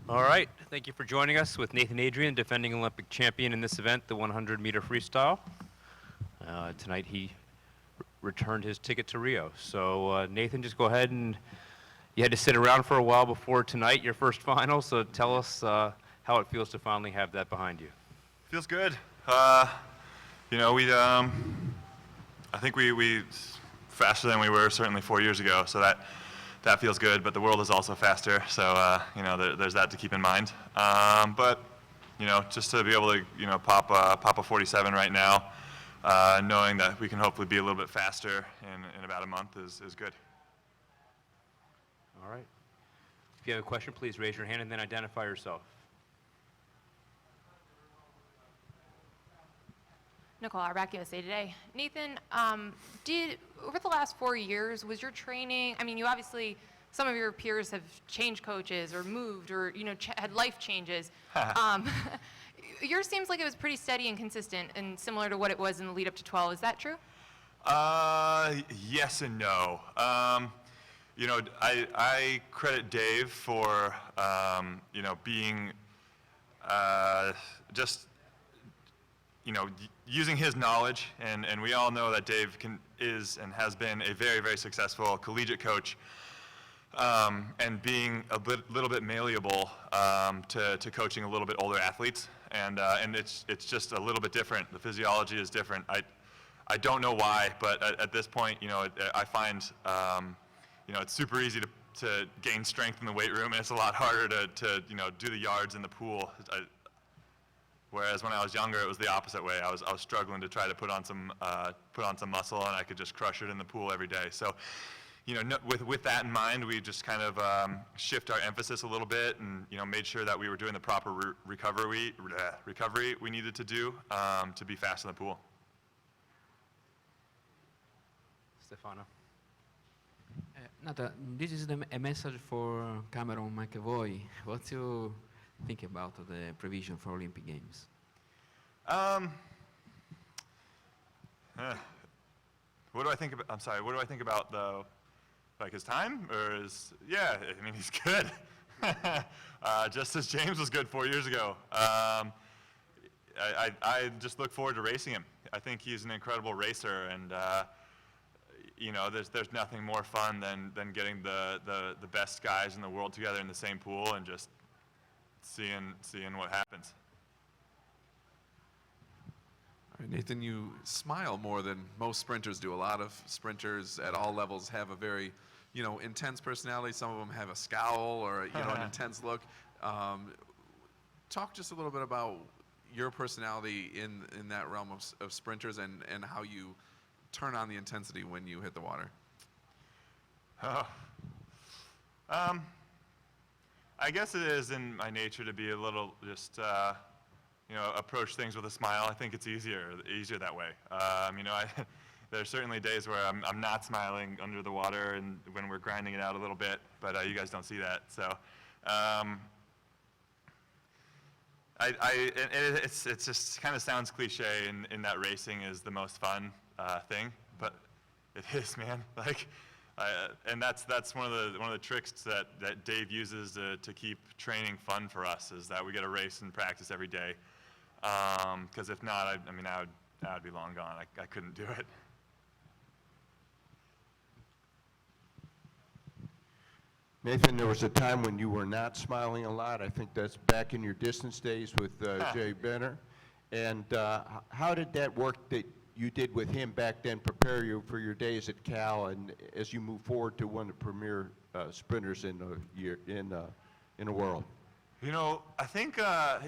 All right, thank you for joining us with Nathan Adrian, defending Olympic champion in this event, the 100-meter freestyle. Tonight he returned his ticket to Rio. So Nathan, just go ahead and you had to sit around for a while before tonight, your first final. So tell us how it feels to finally have that behind you. Feels good. I think we faster than we were certainly 4 years ago. So that feels good. But the world is also faster. So there's that to keep in mind. But just to be able to pop a 47 right now, knowing that we can hopefully be a little bit faster in about a month is good. All right. If you have a question, please raise your hand and then identify yourself. Nicole Arbach, USA Today. Nathan, over the last 4 years, was your training, I mean, you obviously, some of your peers have changed coaches or moved or, had life changes. Yours seems like it was pretty steady and consistent and similar to what it was in the lead up to 12. Is that true? Yes and no. I credit Dave for, being just, using his knowledge, and we all know that Dave is and has been a very, very successful collegiate coach, and being a little bit malleable to coaching a little bit older athletes, and it's just a little bit different. The physiology is different. I don't know why, but at this point, I find it's super easy to gain strength in the weight room, and it's a lot harder to do the yards in the pool. Whereas when I was younger, it was the opposite way. I was struggling to try to put on some muscle, and I could just crush it in the pool every day. So, with that in mind, we just kind of shift our emphasis a little bit, and made sure that we were doing the proper recovery we needed to do to be fast in the pool. Stefano. Nata, this is a message for Cameron McAvoy. What do you think about the provision for Olympic Games? What do I think about? I'm sorry. What do I think about his time, or Yeah, I mean, he's good. Just as James was good 4 years ago. I just look forward to racing him. I think he's an incredible racer, and there's nothing more fun than getting the best guys in the world together in the same pool and just seeing what happens. All right, Nathan, you smile more than most sprinters do. A lot of sprinters at all levels have a very, intense personality. Some of them have a scowl or an intense look. Talk just a little bit about your personality in that realm of sprinters and how you turn on the intensity when you hit the water. I guess it is in my nature to be a little just, approach things with a smile. I think it's easier that way. There's certainly days where I'm not smiling under the water and when we're grinding it out a little bit, but you guys don't see that. So, it just kind of sounds cliche in that racing is the most fun thing, but it is, man. And that's one of the tricks that Dave uses to keep training fun for us, is that we get a race and practice every day. Because if not, I would be long gone. I couldn't do it. Nathan, there was a time when you were not smiling a lot. I think that's back in your distance days with Jay Benner. And how did that work that you did with him back then prepare you for your days at Cal and as you move forward to one of the premier sprinters in the world? I think I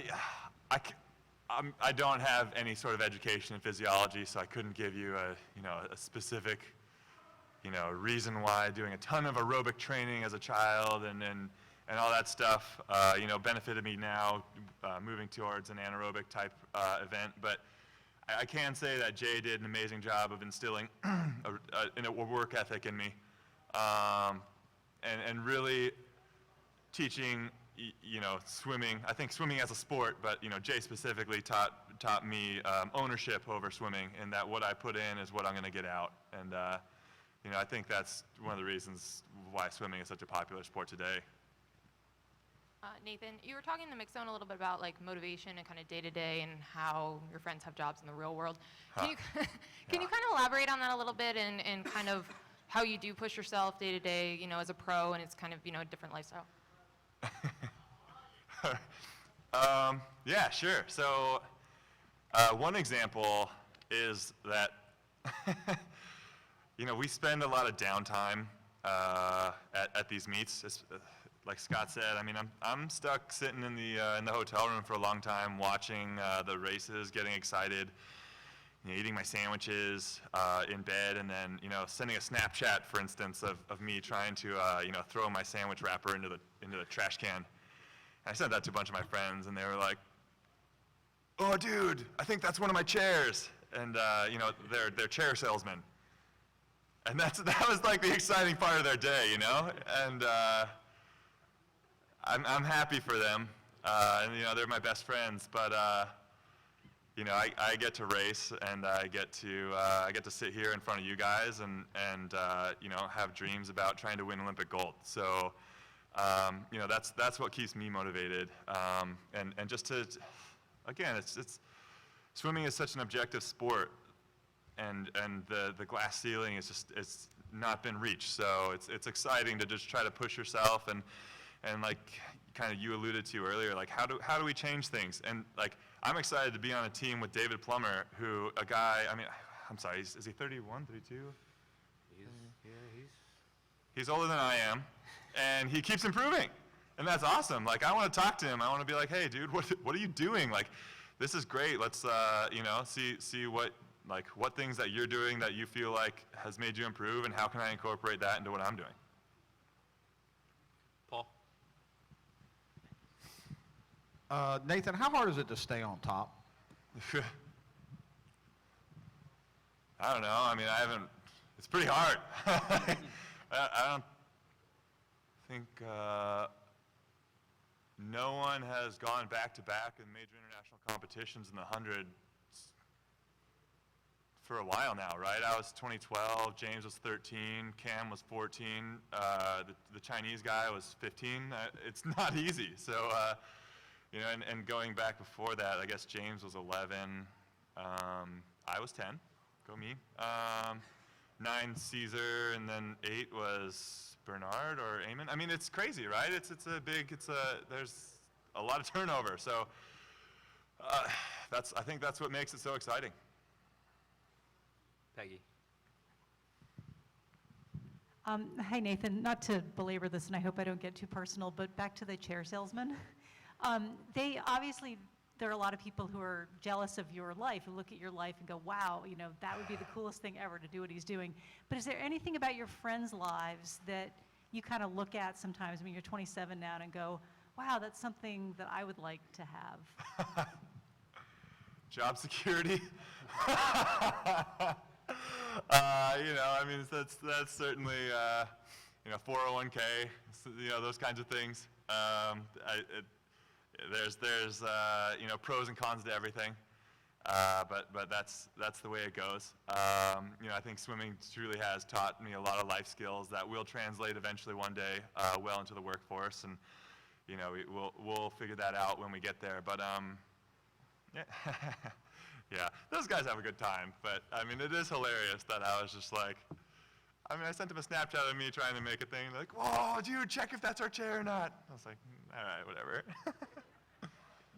don't have any sort of education in physiology, so I couldn't give you a specific reason why doing a ton of aerobic training as a child and all that stuff benefited me now moving towards an anaerobic type event. But I can say that Jay did an amazing job of instilling a work ethic in me, and really teaching, swimming. I think swimming as a sport, but Jay specifically taught me ownership over swimming, and that what I put in is what I'm going to get out. And I think that's one of the reasons why swimming is such a popular sport today. Nathan, you were talking in the mix zone a little bit about like motivation and kind of day to day and how your friends have jobs in the real world. Can you can you kind of elaborate on that a little bit and kind of how you do push yourself day to day, you know, as a pro, and it's kind of, you know, a different lifestyle? Yeah, sure. So one example is that you know, we spend a lot of downtime at these meets. Like Scott said, I mean, I'm stuck sitting in the hotel room for a long time, watching the races, getting excited, you know, eating my sandwiches in bed, and then, you know, sending a Snapchat, for instance, of me trying to you know, throw my sandwich wrapper into the trash can. And I sent that to a bunch of my friends, and they were like, "Oh, dude, I think that's one of my chairs," and you know, they're chair salesmen. And that was like the exciting part of their day, you know? And I'm happy for them, and you know, they're my best friends, but you know, I get to race, and I get to sit here in front of you guys and you know, have dreams about trying to win Olympic gold. So you know, that's what keeps me motivated, and just to, again, it's swimming is such an objective sport, and the glass ceiling is just, it's not been reached. So it's exciting to just try to push yourself, and like kind of you alluded to earlier, like how do we change things? And like, I'm excited to be on a team with David Plummer, who, a guy, I mean, I'm sorry, is he 31, 32? He's older than I am, and he keeps improving, and that's awesome. Like, I want to talk to him. I want to be like, "Hey, dude, what are you doing? Like, this is great. Let's you know, see what things that you're doing that you feel like has made you improve, and how can I incorporate that into what I'm doing?" Paul? Nathan, how hard is it to stay on top? I don't know. I mean, it's pretty hard. I don't think no one has gone back-to-back in major international competitions in the 100s for a while now, right? I was 2012, James was 13, Cam was 14, the Chinese guy was 15. It's not easy. So, you know, and going back before that, I guess James was 11, I was 10, go me. 9 Caesar, and then 8 was Bernard or Eamon. I mean, it's crazy, right? There's a lot of turnover. So I think that's what makes it so exciting. Peggy? Hi, Nathan. Not to belabor this, and I hope I don't get too personal, but back to the chair salesman. They obviously, there are a lot of people who are jealous of your life, who look at your life and go, "Wow, you know, that would be the coolest thing ever to do what he's doing." But is there anything about your friends' lives that you kind of look at sometimes when you're 27 now and go, "Wow, that's something that I would like to have"? Job security. You know, I mean, that's certainly, you know, 401k, you know, those kinds of things. There's you know, pros and cons to everything, but that's the way it goes. You know, I think swimming truly has taught me a lot of life skills that will translate eventually one day well into the workforce, and you know, we'll figure that out when we get there. But yeah. Yeah, those guys have a good time, but I mean, it is hilarious that I was just like, I mean, I sent him a Snapchat of me trying to make a thing, like, "Whoa, dude, check if that's our chair or not." I was like, all right, whatever.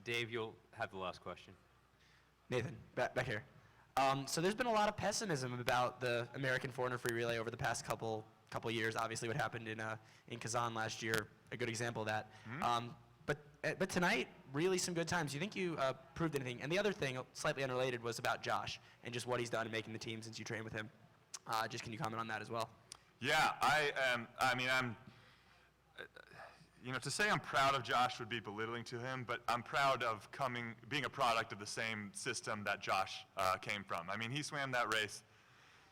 Dave, you'll have the last question. Nathan, back here. So there's been a lot of pessimism about the American 400 free relay over the past couple years. Obviously, what happened in Kazan last year, a good example of that. Mm-hmm. But tonight, really some good times. Do you think you proved anything? And the other thing, slightly unrelated, was about Josh and just what he's done in making the team since you trained with him. Just can you comment on that as well? Yeah, I mean, you know, to say I'm proud of Josh would be belittling to him, but I'm proud of being a product of the same system that Josh came from. I mean, he swam that race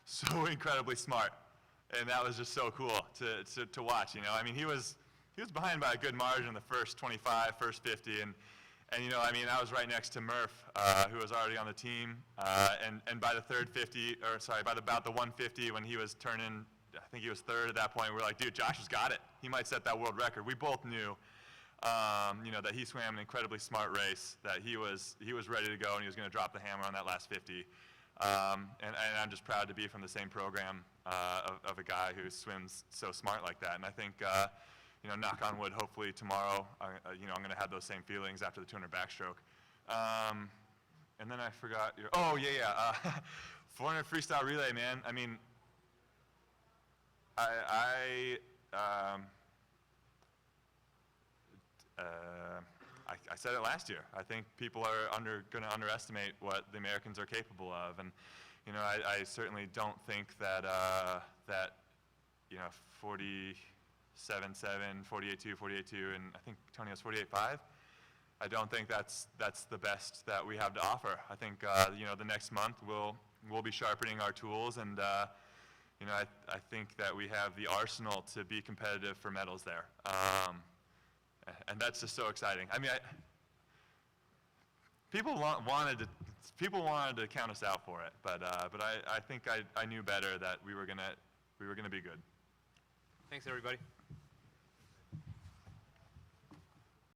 so incredibly smart, and that was just so cool to watch, you know. I mean, he was behind by a good margin in the first 25, first 50, and you know, I mean, I was right next to Murph, who was already on the team, and by the third 50, or sorry, by about the 150, when he was turning, I think he was third at that point, we were like, dude, Josh has got it. He might set that world record. We both knew. that he swam an incredibly smart race, that he was ready to go and he was going to drop the hammer on that last 50. And I'm just proud to be from the same program of a guy who swims so smart like that. And I think, knock on wood, hopefully tomorrow, I'm going to have those same feelings after the 200 backstroke. And then I forgot 400 freestyle relay, man. I mean, I said it last year. I think people are going to underestimate what the Americans are capable of, and I certainly don't think that 47.7, 48.2, 48.2, and I think Tony has 48.5. I don't think that's the best that we have to offer. I think the next month we'll be sharpening our tools, and I think that we have the arsenal to be competitive for medals there. And that's just so exciting. I mean, people wanted to count us out for it, but I think I knew better that we were gonna be good. Thanks, everybody.